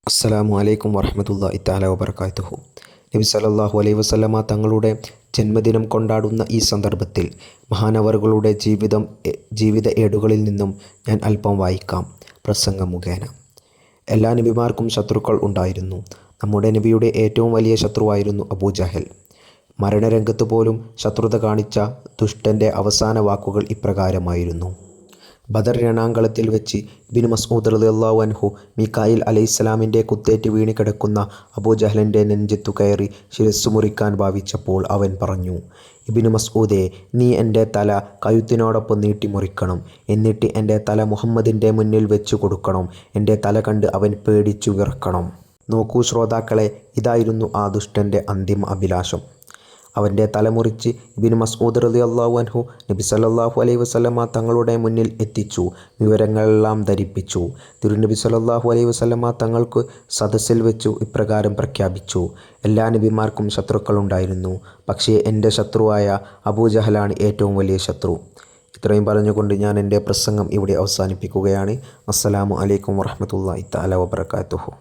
അസ്സലാമു അലൈക്കും വറഹ്മത്തുള്ളാഹി തആല വബറകാതുഹു. നബി സല്ലല്ലാഹു അലൈഹി വസല്ലമ തങ്ങളുടെ ജന്മദിനം കൊണ്ടാടുന്ന ഈ സന്ദർഭത്തിൽ മഹാനവറുകളുടെ ജീവിത ഏടുകളിൽ നിന്നും ഞാൻ അല്പം വായിക്കാം പ്രസംഗം മുഖേന. എല്ലാ നബിമാർക്കും ശത്രുക്കൾ ഉണ്ടായിരുന്നു. നമ്മുടെ നബിയുടെ ഏറ്റവും വലിയ ശത്രുവായിരുന്നു അബൂജഹൽ. മരണരംഗത്ത് പോലും ശത്രുത കാണിച്ച ദുഷ്ടൻ്റെ അവസാന വാക്കുകൾ ഇപ്രകാരമായിരുന്നു: ബദർ രണാങ്കളത്തിൽ വെച്ച് ഇബ്നു മസ്ഊദ് റളിയല്ലാഹു അൻഹു മീകായിൽ അലൈഹിസ്സലാമിൻ്റെ കുത്തേറ്റ് വീണ് കിടക്കുന്ന അബൂജഹലിൻ്റെ നെഞ്ചത്തു കയറി ശിരസ്സു മുറിക്കാൻ ഭാവിച്ചപ്പോൾ അവൻ പറഞ്ഞു: ഇബ്നു മസ്ഊദേ, നീ എൻ്റെ തല കഴുത്തിനോടൊപ്പം നീട്ടി മുറിക്കണം. എന്നിട്ട് എൻ്റെ തല മുഹമ്മദിൻ്റെ മുന്നിൽ വെച്ചു കൊടുക്കണം. എൻ്റെ തല കണ്ട് അവൻ പേടിച്ചു വിറക്കണം. നോക്കൂ ശ്രോതാക്കളെ, ഇതായിരുന്നു ആ ദുഷ്ടൻ്റെ അന്തിമ അഭിലാഷം. അവൻ്റെ തലമുറിച്ച് ഇബ്നു മസ്ഊദ് റളിയല്ലാഹു അൻഹു നബി സല്ലല്ലാഹു അലൈഹി വസല്ലമ തങ്ങളുടെ മുന്നിൽ എത്തിച്ചു. വിവരങ്ങളെല്ലാം ധരിപ്പിച്ചു. തിരുനബി സല്ലല്ലാഹു അലൈഹി വസല്ലമ തങ്ങൾക്ക് സദസ്സിൽ വെച്ചു ഇപ്രകാരം പ്രഖ്യാപിച്ചു: എല്ലാ നബിമാർക്കും ശത്രുക്കളുണ്ടായിരുന്നു, പക്ഷേ എൻ്റെ ശത്രുവായ അബൂജഹലാണ് ഏറ്റവും വലിയ ശത്രു. ഇത്രയും പറഞ്ഞുകൊണ്ട് ഞാൻ എൻ്റെ പ്രസംഗം ഇവിടെ അവസാനിപ്പിക്കുകയാണ്. അസ്സലാമു അലൈക്കും വറഹ്മത്തുള്ളാഹി തആല വബറകാതുഹു.